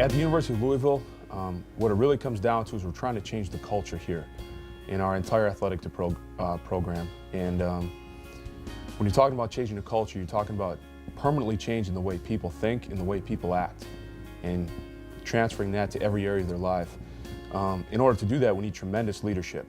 At the University of Louisville, what it really comes down to is we're trying to change the culture here in our entire athletic program. And when you're talking about changing the culture, you're talking about permanently changing the way people think and the way people act, and transferring that to every area of their life. In order to do that, we need tremendous leadership.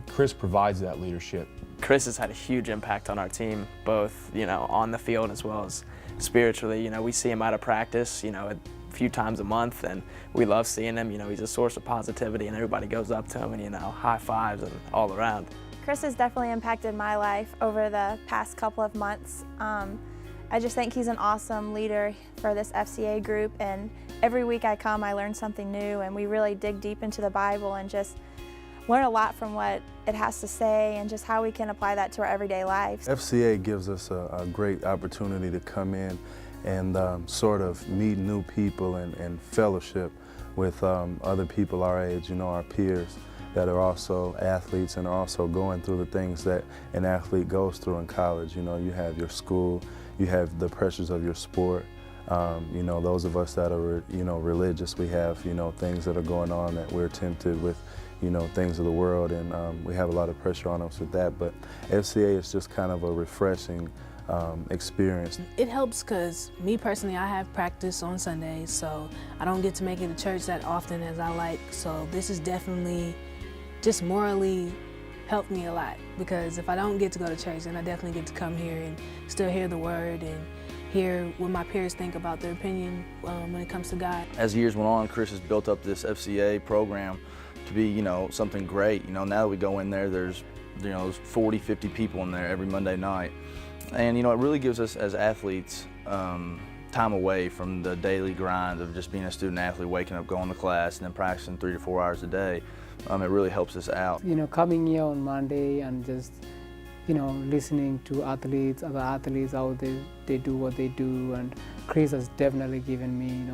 Chris provides that leadership. Chris has had a huge impact on our team, both on the field as well as spiritually. We see him out of practice, a few times a month, and we love seeing him. He's a source of positivity, and everybody goes up to him and high fives and all around. Chris has definitely impacted my life over the past couple of months. I just think he's an awesome leader for this FCA group, and every week I come, I learn something new, and we really dig deep into the Bible and just learn a lot from what it has to say and just how we can apply that to our everyday lives. FCA gives us a great opportunity to come in and sort of meet new people and fellowship with other people our age, our peers that are also athletes and are also going through the things that an athlete goes through in college. You have your school, you have the pressures of your sport. Those of us that are, religious, we have, things that are going on that we're tempted with, things of the world, and we have a lot of pressure on us with that. But FCA is just kind of a refreshing experience. It helps because me personally, I have practice on Sundays, so I don't get to make it to church that often as I like. So this is definitely just morally helped me a lot, because if I don't get to go to church, then I definitely get to come here and still hear the word and hear what my peers think about their opinion when it comes to God. As years went on, Chris has built up this FCA program to be, something great. Now that we go in there, there's 40, 50 people in there every Monday night. And, it really gives us as athletes time away from the daily grind of just being a student athlete, waking up, going to class, and then practicing 3 to 4 hours a day. It really helps us out. Coming here on Monday and just, listening to other athletes, how they do what they do. And Chris has definitely given me,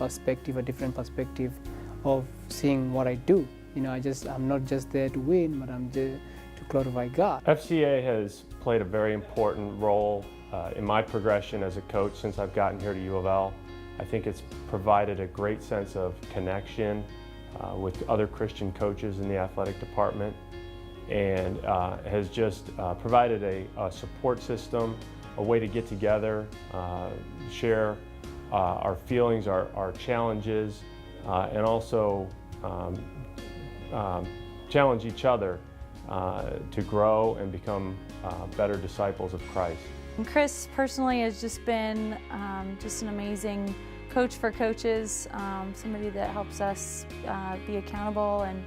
a different perspective of seeing what I do. I'm not just there to win, but I'm there to glorify God. FCA has played a very important role in my progression as a coach since I've gotten here to UofL. I think it's provided a great sense of connection with other Christian coaches in the athletic department, and has just provided a support system, a way to get together, share our feelings, our challenges, and also challenge each other to grow and become better disciples of Christ. And Chris personally has just been just an amazing coach for coaches, somebody that helps us be accountable and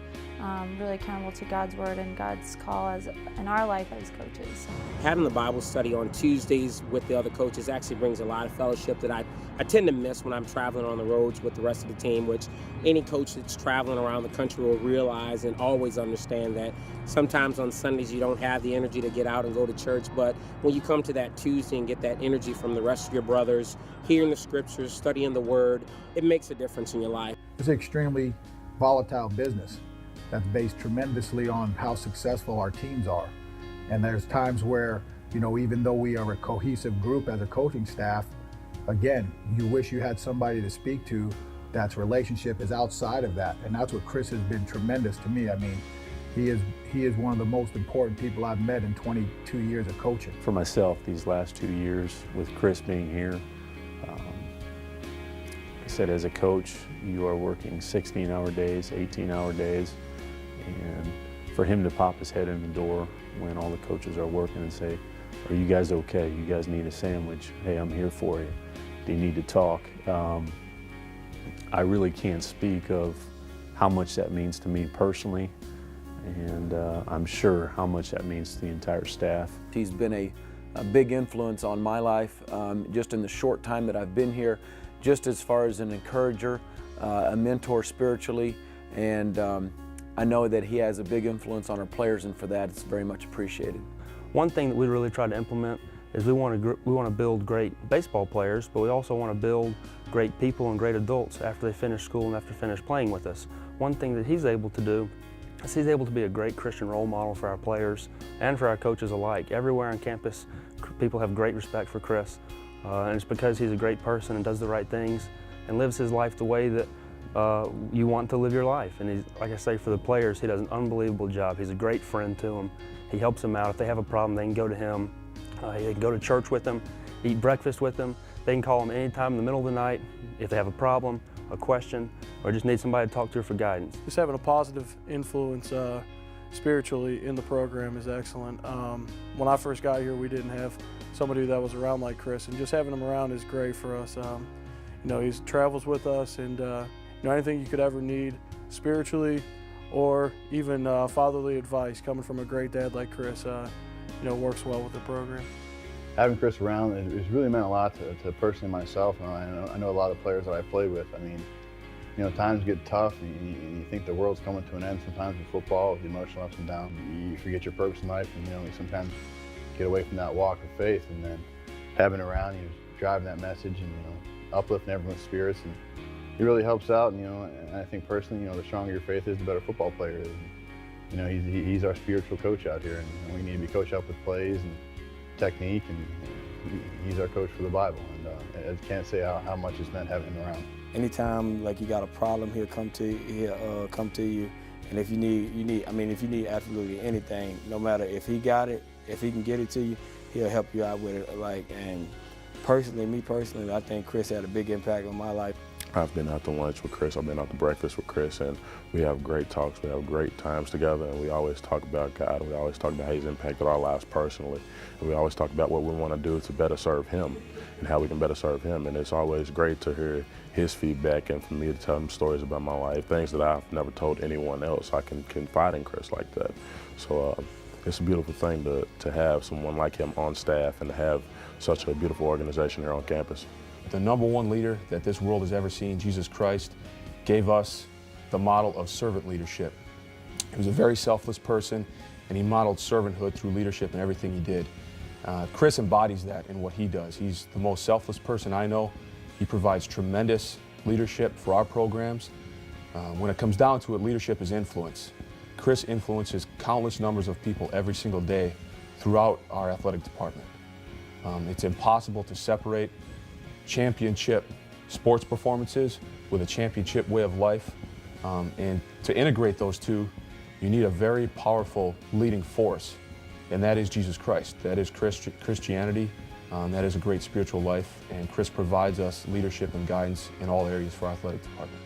really accountable to God's word and God's call in our life as coaches. Having the Bible study on Tuesdays with the other coaches actually brings a lot of fellowship that I tend to miss when I'm traveling on the roads with the rest of the team, which any coach that's traveling around the country will realize and always understand that sometimes on Sundays you don't have the energy to get out and go to church, but when you come to that Tuesday and get that energy from the rest of your brothers, hearing the scriptures, studying the word, it makes a difference in your life. It's an extremely volatile business that's based tremendously on how successful our teams are. And there's times where, even though we are a cohesive group as a coaching staff, again, you wish you had somebody to speak to that's relationship is outside of that. And that's what Chris has been tremendous to me. I mean, he is one of the most important people I've met in 22 years of coaching. For myself, these last 2 years with Chris being here, I said as a coach, you are working 16-hour days, 18-hour days, and for him to pop his head in the door when all the coaches are working and say, are you guys okay? You guys need a sandwich? Hey, I'm here for you. Do you need to talk? I really can't speak of how much that means to me personally, and I'm sure how much that means to the entire staff. He's been a big influence on my life just in the short time that I've been here, just as far as an encourager, a mentor spiritually, and I know that he has a big influence on our players, and for that it's very much appreciated. One thing that we really try to implement is we want to build great baseball players, but we also want to build great people and great adults after they finish school and after they finish playing with us. One thing that he's able to do is he's able to be a great Christian role model for our players and for our coaches alike. Everywhere on campus, people have great respect for Chris, and it's because he's a great person and does the right things. and lives his life the way that you want to live your life. And he's, like I say, for the players, he does an unbelievable job. He's a great friend to them. He helps them out. If they have a problem, they can go to him. They can go to church with him, eat breakfast with him. They can call him anytime in the middle of the night if they have a problem, a question, or just need somebody to talk to for guidance. Just having a positive influence spiritually in the program is excellent. When I first got here, we didn't have somebody that was around like Chris, and just having him around is great for us. You know, he travels with us, and you know, anything you could ever need spiritually, or even fatherly advice coming from a great dad like Chris, you know, works well with the program. Having Chris around has really meant a lot to personally myself. I know a lot of players that I played with. I mean, you know, times get tough, and you think the world's coming to an end sometimes with football, with the emotional ups and downs. You forget your purpose in life, and you know, you sometimes get away from that walk of faith, and then having around you, driving that message, and you know, uplifting everyone's spirits, and it really helps out. And you know, and I think personally, you know, the stronger your faith is, the better football player is. You know, he's our spiritual coach out here, and we need to be coached up with plays and technique, and he's our coach for the Bible, and I can't say how much it's meant having him around. Anytime like you got a problem, he'll come to you, and if you need absolutely anything, no matter if he got it, if he can get it to you, he'll help you out with it. Like, and me personally, I think Chris had a big impact on my life. I've been out to lunch with Chris, I've been out to breakfast with Chris, and we have great talks, we have great times together, and we always talk about God, and we always talk about how he's impacted our lives personally, and we always talk about what we want to do to better serve him and how we can better serve him. And it's always great to hear his feedback and for me to tell him stories about my life, things that I've never told anyone else. I can confide in Chris like that. So it's a beautiful thing to have someone like him on staff and to have such a beautiful organization here on campus. The #1 leader that this world has ever seen, Jesus Christ, gave us the model of servant leadership. He was a very selfless person, and he modeled servanthood through leadership in everything he did. Chris embodies that in what he does. He's the most selfless person I know. He provides tremendous leadership for our programs. When it comes down to it, leadership is influence. Chris influences countless numbers of people every single day throughout our athletic department. It's impossible to separate championship sports performances with a championship way of life. And to integrate those two, you need a very powerful leading force, and that is Jesus Christ. That is Christianity. That is a great spiritual life, and Chris provides us leadership and guidance in all areas for our athletic department.